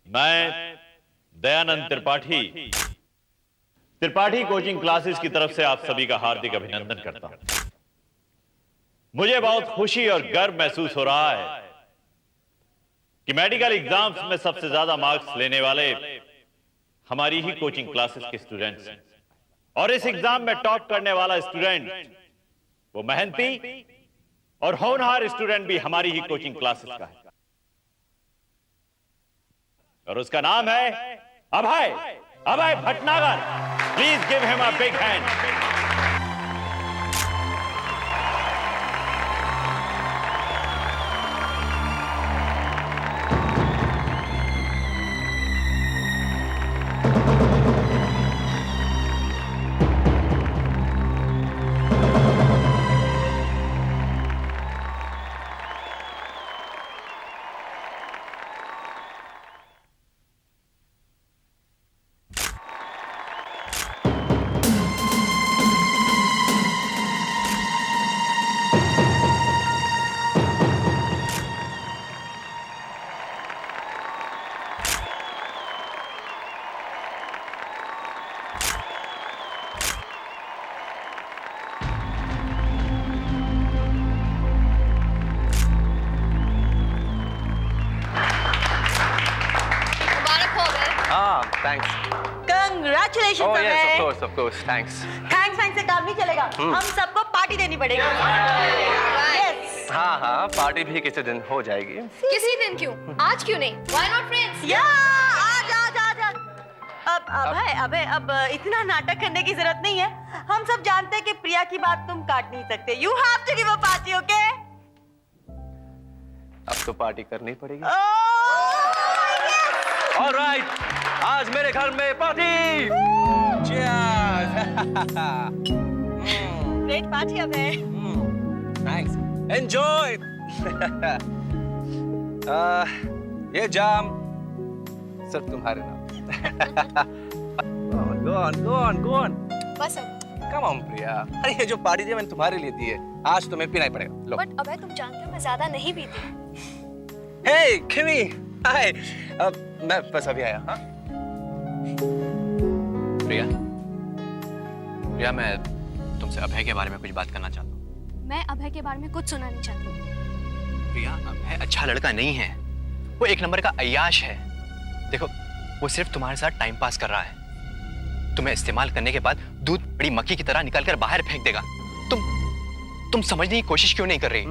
मैं Dayanand Tripathi coaching classes की तरफ से आप सभी का हार्दिक अभिनंदन करता हूं। मुझे बहुत खुशी और गर्व महसूस हो रहा है कि मेडिकल एग्जाम्स में सबसे ज्यादा मार्क्स लेने वाले हमारी ही कोचिंग क्लासेस के स्टूडेंट्स हैं। और इस एग्जाम में टॉप करने वाला स्टूडेंट, वो मेहनती और होनहार स्टूडेंट भी हमारी ही कोचिंग क्लासेस का है, और उसका नाम है Abhay Bhatnagar. Please give him a big hand. Thanks. Congratulations, Oh yes, Abhay. of course. Thanks. Thanks से काम नहीं चलेगा। हम सबको पार्टी देनी पड़ेगी। Yes. हाँ, पार्टी भी किसी दिन हो जाएगी। किसी दिन क्यों? आज क्यों नहीं? Why not friends? या आजा। अबे अब इतना नाटक करने की जरूरत नहीं है। हम सब जानते हैं कि प्रिया की बात तुम काट नहीं सकते। You have to give a party, okay? अब तो पार्टी करनी पड़ेगी। Oh, All right. आज मेरे घर में पार्टी। Cheers. great party अबे। Thanks. Enjoy. ये जाम सब तुम्हारे नाम। Go on. बस अब। Come on, प्रिया। अरे ये जो पार्टी थी मैंने तुम्हारे लिए दी है। आज तुम्हें पीना ही पड़ेगा। लो। बट अबे तुम जानते हो मैं ज्यादा नहीं पीती। Hey, Kimmy. Hi. मैं बस अभी आया। हाँ? प्रिया, मैं तुमसे अभय के बारे में कुछ बात करना चाहता हूँ। मैं अभय के बारे में कुछ सुनना नहीं चाहती। प्रिया, अभय अच्छा लड़का नहीं है। वो एक नंबर का अय्याश है। देखो, वो सिर्फ तुम्हारे साथ टाइम पास कर रहा है। तुम्हें इस्तेमाल करने के बाद दूध बड़ी मक्खी की तरह निकाल कर बाहर फेंक देगा। तुम समझने की कोशिश क्यों नहीं कर रही?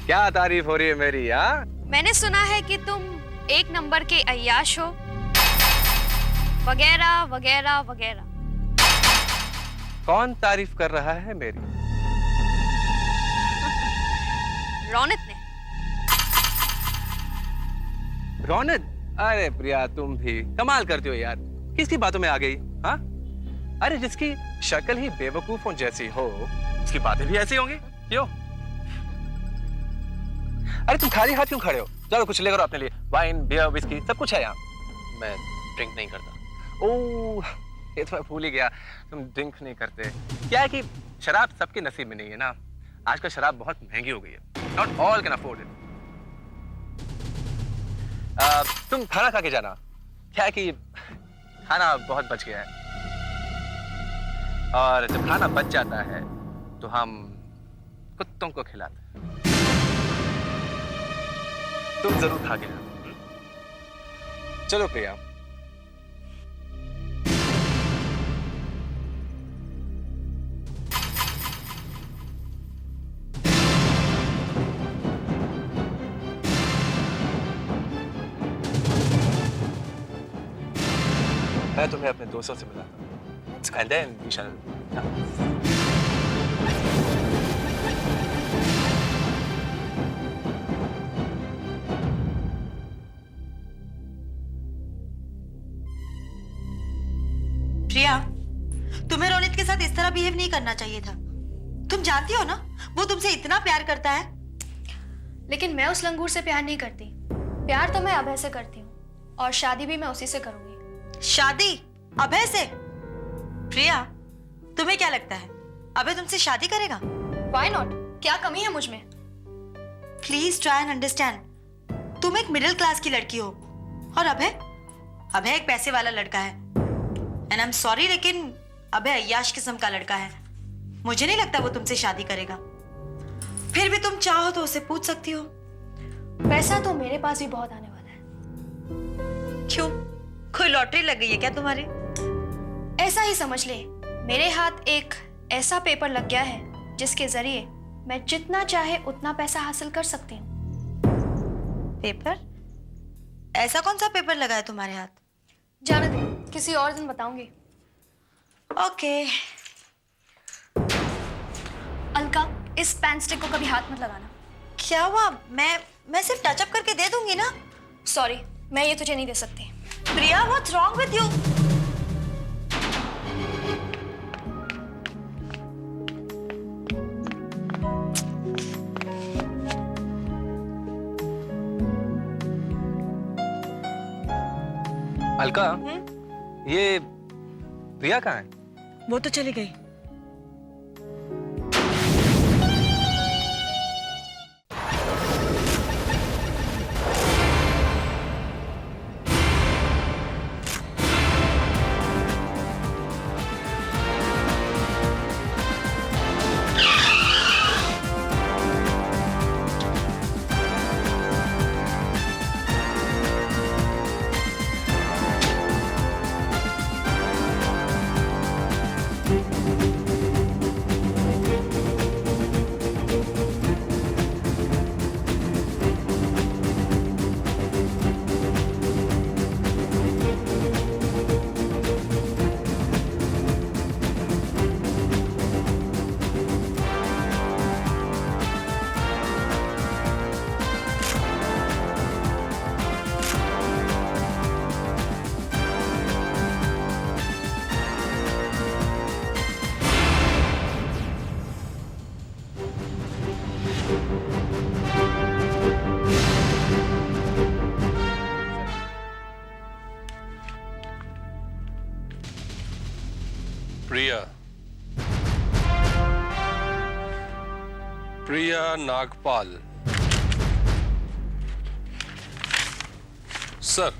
क्या तारीफ हो रही है मेरी? हाँ? मैंने सुना है कि तुम एक नंबर के अय्याश हो, वगैरह। कौन तारीफ कर रहा है मेरी? रौनक ने। रौनक? अरे प्रिया, तुम भी कमाल करती हो यार। किसकी बातों में आ गई? हाँ? अरे जिसकी शक्ल ही बेवकूफों जैसी हो, उसकी बातें भी ऐसी होंगी। क्यों? अरे तुम खाली हाथ क्यों खड़े हो? चलो कुछ लेकर अपने लिए। वाइन, बियर, विस्की सब कुछ है यहाँ। मैं ड्रिंक नहीं करता। ओह, ये तो मैं भूल ही गया, तुम ड्रिंक नहीं करते। क्या है कि शराब सबके नसीब में नहीं है ना। आजकल शराब बहुत महंगी हो गई है। Not all can afford it. तुम खाना खा के जाना। क्या है कि खाना बहुत बच गया है, और जब खाना बच जाता है तो हम कुत्तों को खिलाते हैं। तुम जरूर खा के जाना। चलो प्रिया। मैं तुम्हें अपने दोस्तों से मिलाता हूँ। And then we shall... प्रिया, तुम्हें रोनित के साथ इस तरह बिहेव नहीं करना चाहिए था। तुम जानती हो ना, वो तुमसे इतना प्यार करता है। लेकिन मैं उस लंगूर से प्यार नहीं करती। प्यार तो मैं अभय से करती हूँ, और शादी भी मैं उसी से करूंगी। शादी अभय से? प्रिया, तुम्हें क्या लगता है अभय तुमसे शादी करेगा? Why not? क्या कमी है मुझ में? Please try and understand. तुम एक मिडिल क्लास की लड़की हो और अभय अभय एक पैसे वाला लड़का है। एंड आई एम सॉरी, लेकिन अभय अय्याश किस्म का लड़का है। मुझे नहीं लगता वो तुमसे शादी करेगा। फिर भी तुम चाहो तो उसे पूछ सकती हो। पैसा तो मेरे पास भी बहुत आने वाला है। क्यों, कोई लॉटरी लग गई है क्या तुम्हारी? ऐसा ही समझ ले, मेरे हाथ एक ऐसा पेपर लग गया है जिसके जरिए मैं जितना चाहे उतना पैसा हासिल कर सकती हूँ। पेपर? ऐसा कौन सा पेपर लगा है तुम्हारे हाथ? जाने दे, किसी और दिन बताऊंगी। ओके। अलका, इस पेन स्टिक को कभी हाथ मत लगाना। क्या हुआ? मैं सिर्फ टचअप करके दे दूंगी ना। सॉरी, मैं ये तुझे नहीं दे सकती। Priya, what's wrong with you? Alka, ये प्रिया कहाँ है? वो तो चली गई। प्रिया नागपाल। सर,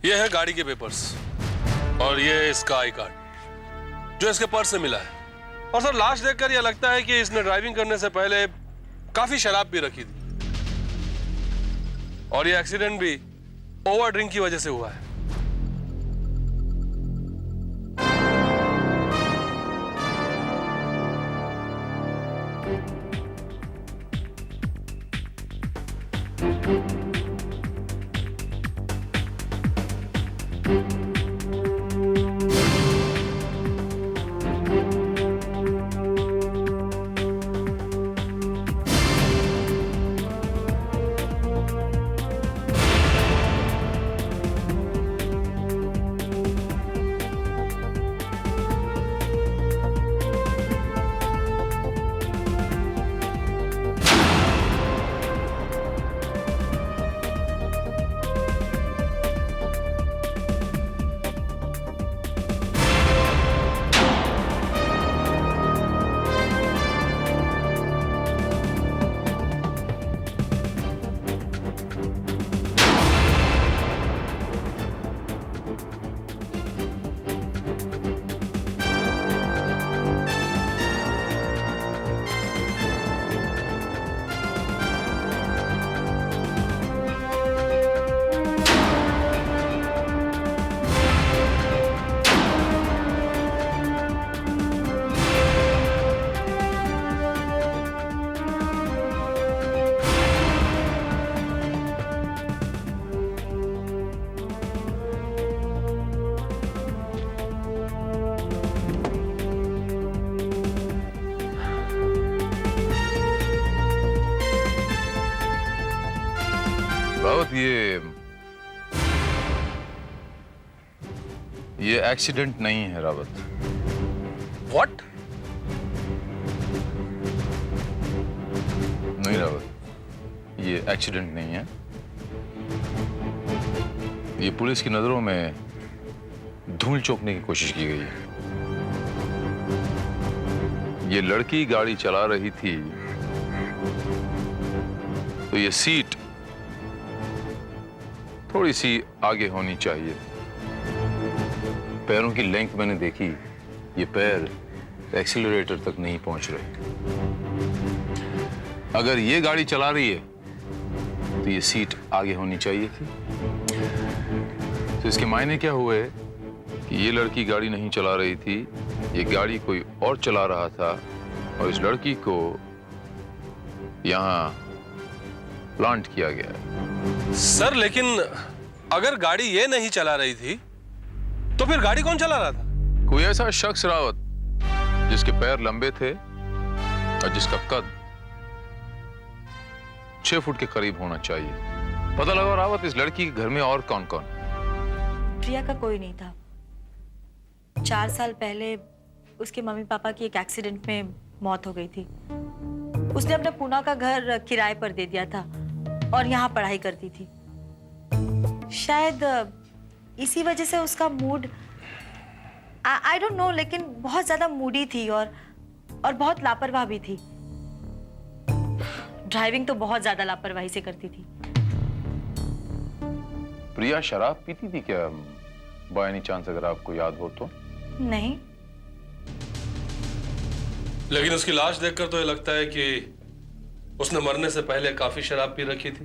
यह है गाड़ी के पेपर्स और ये है इसका आई कार्ड जो इसके पर्स से मिला है। और सर, लाश देखकर यह लगता है कि इसने ड्राइविंग करने से पहले काफी शराब पी रखी थी और यह एक्सीडेंट भी ओवर ड्रिंक की वजह से हुआ है। रावत, ये एक्सीडेंट नहीं है रावत। व्हाट? नहीं रावत, ये एक्सीडेंट नहीं है। ये पुलिस की नजरों में धूल चौंकने की कोशिश की गई है। ये लड़की गाड़ी चला रही थी तो ये सीट थोड़ी सी आगे होनी चाहिए। पैरों की लेंथ मैंने देखी, ये पैर एक्सीलरेटर तक नहीं पहुंच रहे। अगर ये गाड़ी चला रही है तो ये सीट आगे होनी चाहिए थी। तो इसके मायने क्या हुए कि ये लड़की गाड़ी नहीं चला रही थी, ये गाड़ी कोई और चला रहा था और इस लड़की को यहां प्लांट किया गया। सर लेकिन अगर गाड़ी ये नहीं चला रही थी तो फिर गाड़ी कौन चला रहा था? कोई ऐसा शख्स रावत जिसके पैर लंबे थे और जिसका कद 6 फुट के करीब होना चाहिए। पता लगा रावत इस लड़की के घर में और कौन कौन? प्रिया का कोई नहीं था। 4 साल पहले उसके मम्मी पापा की एक एक्सीडेंट में मौत हो गई थी। उसने अपना पूना का घर किराए पर दे दिया था और यहाँ पढ़ाई करती थी। शायद इसी वजह से उसका मूड, आई डोंट नो, लेकिन बहुत ज्यादा मूडी थी और बहुत लापरवाह भी थी। ड्राइविंग तो बहुत ज्यादा लापरवाही से करती थी। प्रिया शराब पीती थी क्या, बाय एनी चांस, अगर आपको याद हो तो? नहीं। लेकिन उसकी लाश देखकर तो ये लगता है कि उसने मरने से पहले काफी शराब पी रखी थी।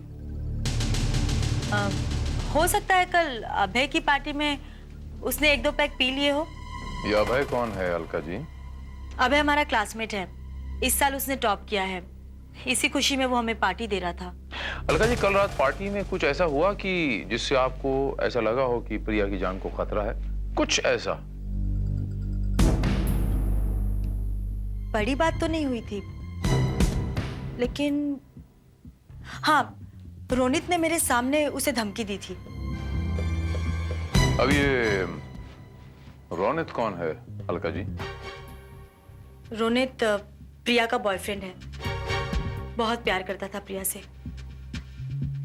हो सकता है कल अभय की पार्टी में उसने 1-2 पैक पी लिए हो। ये अभय कौन है अलका जी? अभय हमारा क्लासमेट है। इस साल उसने टॉप किया है। इसी खुशी में वो हमें पार्टी दे रहा था। अलका जी, कल रात पार्टी में कुछ ऐसा हुआ कि जिससे आपको ऐसा लगा हो कि प्रिया की जान को खतरा है? कुछ ऐसा? बड़ी बात तो नहीं हुई थी, लेकिन हाँ, रोनित ने मेरे सामने उसे धमकी दी थी। अब ये रोनित कौन है अलका जी? रोनित प्रिया का बॉयफ्रेंड है। बहुत प्यार करता था प्रिया से।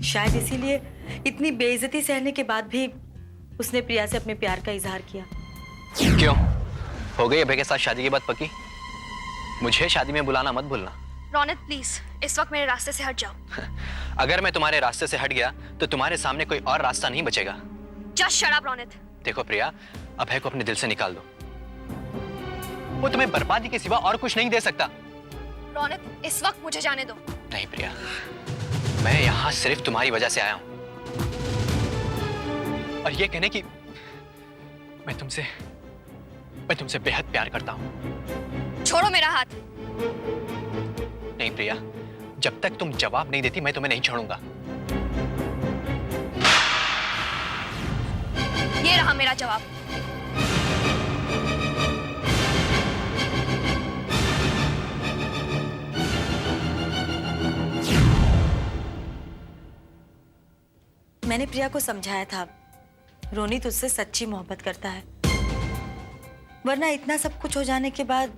शायद इसीलिए इतनी बेइज्जती सहने के बाद भी उसने प्रिया से अपने प्यार का इजहार किया। क्यों? हो गई अभय के साथ शादी की बात पक्की? मुझे शादी में बुलाना मत भूलना। रोनित प्लीज इस वक्त मेरे रास्ते से हट जाओ। अगर मैं तुम्हारे रास्ते से हट गया तो तुम्हारे सामने कोई और रास्ता नहीं बचेगा। Just shut up Ronit. देखो प्रिया, अभय को अपने दिल से निकाल दो। वो तुम्हें बर्बादी के सिवा और कुछ नहीं दे सकता। रोनित, इस वक्त मुझे जाने दो। नहीं प्रिया, मैं यहाँ सिर्फ तुम्हारी वजह से आया हूँ। और ये कहने की मैं तुमसे बेहद प्यार करता हूँ। छोड़ो मेरा हाथ। नहीं प्रिया, जब तक तुम जवाब नहीं देती मैं तुम्हें नहीं छोड़ूंगा। ये रहा मेरा जवाब। मैंने प्रिया को समझाया था, रोनित उससे सच्ची मोहब्बत करता है, वरना इतना सब कुछ हो जाने के बाद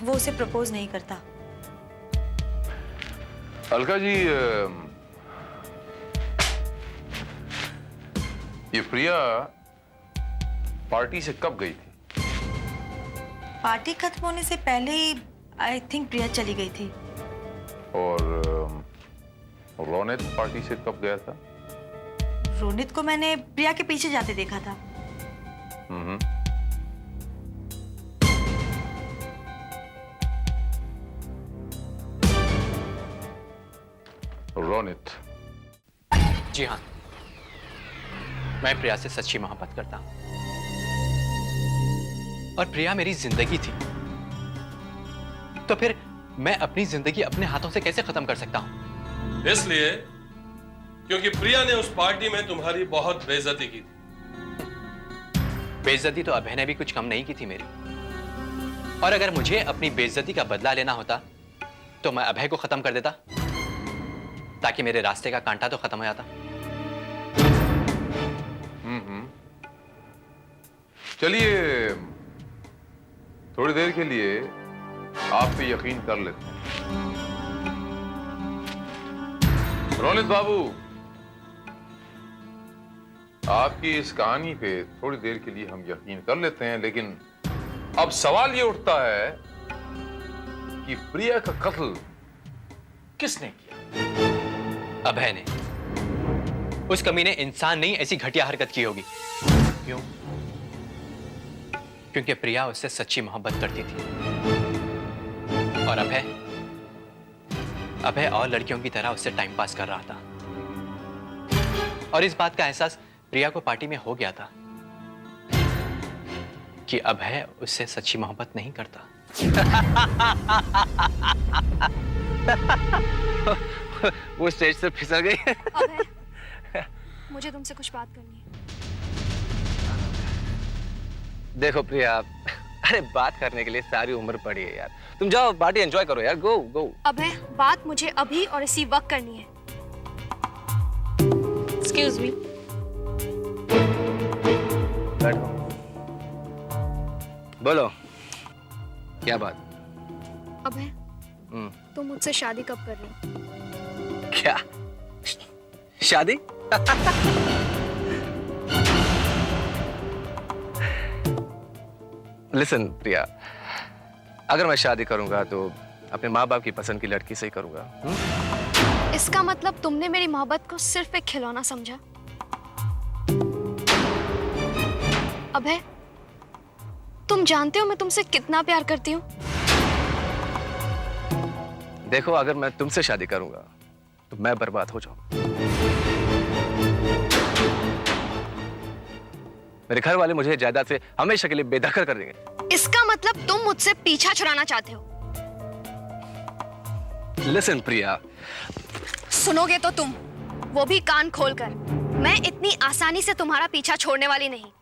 वो उसे प्रपोज नहीं करता। अलका जी, ये प्रिया पार्टी से कब गई थी? पार्टी खत्म होने से पहले ही आई थिंक प्रिया चली गई थी। और रोनित पार्टी से कब गया था? रोनित को मैंने प्रिया के पीछे जाते देखा था। रोनित? जी हाँ, मैं प्रिया से सच्ची मोहब्बत करता हूँ और प्रिया मेरी जिंदगी थी। तो फिर मैं अपनी जिंदगी अपने हाथों से कैसे खत्म कर सकता हूँ? इसलिए क्योंकि प्रिया ने उस पार्टी में तुम्हारी बहुत बेइज्जती की थी। बेइज्जती तो अभय ने भी कुछ कम नहीं की थी मेरी। और अगर मुझे अपनी बेइज्जती का बदला लेना होता तो मैं अभय को खत्म कर देता, ताकि मेरे रास्ते का कांटा तो खत्म हो जाता। चलिए, थोड़ी देर के लिए आप पे यकीन कर लेते हैं। रोनित बाबू, आपकी इस कहानी पे थोड़ी देर के लिए हम यकीन कर लेते हैं, लेकिन अब सवाल ये उठता है कि प्रिया का कत्ल किसने किया? अभय ने। उस कमीने इंसान नहीं ऐसी घटिया हरकत की होगी। क्यों? क्योंकि प्रिया उससे सच्ची मोहब्बत करती थी और अभय और लड़कियों की तरह उससे टाइम पास कर रहा था। और इस बात का एहसास प्रिया को पार्टी में हो गया था कि अभय उससे सच्ची मोहब्बत नहीं करता। वो स्टेज से फिसल गई। अभय, मुझे तुमसे कुछ बात करनी है। देखो प्रिया, अरे बात करने के लिए सारी उम्र पड़ी है यार। तुम जाओ पार्टी एंजॉय करो यार। गो गो। अभय, बात मुझे अभी और इसी वक्त करनी है। Excuse me. बैठो। बोलो, क्या बात? अभय, तुम मुझसे शादी कब कर रहे हो? क्या शादी? लिसन प्रिया, अगर मैं शादी करूंगा तो अपने माँ बाप की पसंद की लड़की से ही करूंगा। इसका मतलब तुमने मेरी मोहब्बत को सिर्फ एक खिलौना समझा। अभय, तुम जानते हो मैं तुमसे कितना प्यार करती हूँ। देखो, अगर मैं तुमसे शादी करूंगा तो मैं बर्बाद हो जाऊं। मेरे घर वाले मुझे जायदाद से हमेशा के लिए बेदखल कर देंगे। इसका मतलब तुम मुझसे पीछा छुड़ाना चाहते हो। लिसन प्रिया, सुनोगे तो तुम, वो भी कान खोलकर। मैं इतनी आसानी से तुम्हारा पीछा छोड़ने वाली नहीं।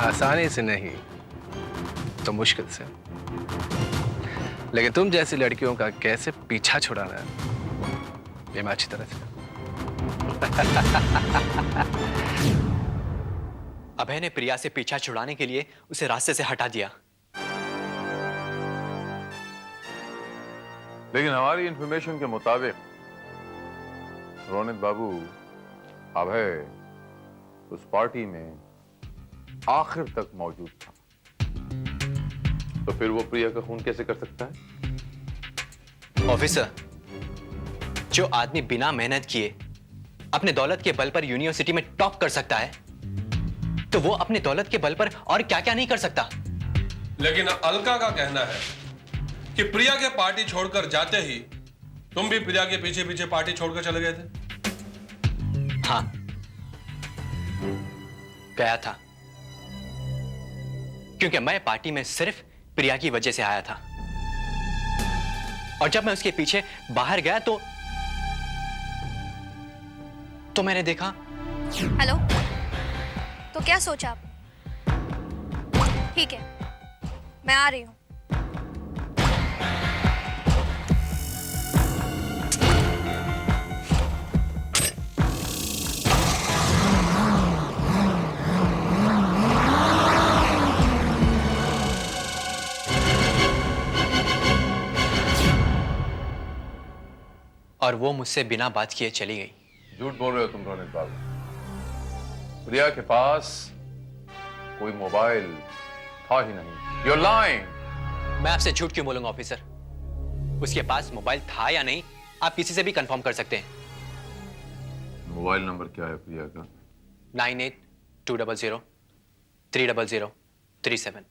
आसानी से नहीं तो मुश्किल से, लेकिन तुम जैसी लड़कियों का कैसे पीछा छुड़ाना है ये मैं अच्छी तरह से। अभय ने प्रिया से पीछा छुड़ाने के लिए उसे रास्ते से हटा दिया। लेकिन हमारी इंफॉर्मेशन के मुताबिक रोनित बाबू, अभय उस पार्टी में आखिर तक मौजूद था, तो फिर वो प्रिया का खून कैसे कर सकता है? ऑफिसर, जो आदमी बिना मेहनत किए अपने दौलत के बल पर यूनिवर्सिटी में टॉप कर सकता है, तो वो अपने दौलत के बल पर और क्या क्या नहीं कर सकता। लेकिन अलका का कहना है कि प्रिया के पार्टी छोड़कर जाते ही तुम भी प्रिया के पीछे पीछे पार्टी छोड़कर चले गए थे। हाँ, गया था, क्योंकि मैं पार्टी में सिर्फ प्रिया की वजह से आया था। और जब मैं उसके पीछे बाहर गया तो मैंने देखा। हेलो, तो क्या सोचा आप? ठीक है, मैं आ रही हूं। और वो मुझसे बिना बात किए चली गई। झूठ बोल रहे हो तुम रोनित बाबू। प्रिया के पास कोई मोबाइल था ही नहीं। You're lying। मैं आपसे झूठ क्यों बोलूंगा ऑफिसर? उसके पास मोबाइल था या नहीं, आप किसी से भी कंफर्म कर सकते हैं। मोबाइल नंबर क्या है प्रिया का? 98-200 30037।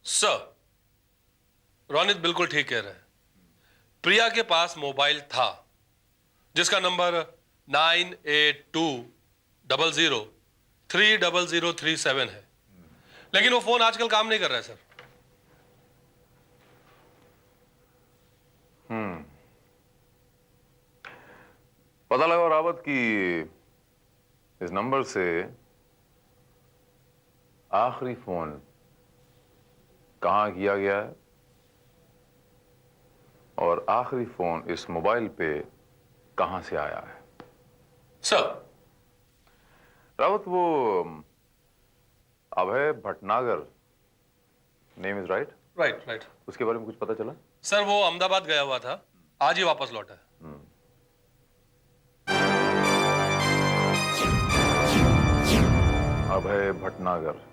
सर, रोनित बिल्कुल ठीक कह रहे हैं। प्रिया के पास मोबाइल था जिसका नंबर 98-200-30037 है, लेकिन वो फोन आजकल काम नहीं कर रहा है सर। पता लगा रावत कि इस नंबर से आखिरी फोन कहां किया गया है और आखिरी फोन इस मोबाइल पे कहां से आया है? सर, रावत, वो Abhay Bhatnagar name is right? Right right. उसके बारे में कुछ पता चला? सर, वो अहमदाबाद गया हुआ था, आज ही वापस लौटा है। है भटनागर।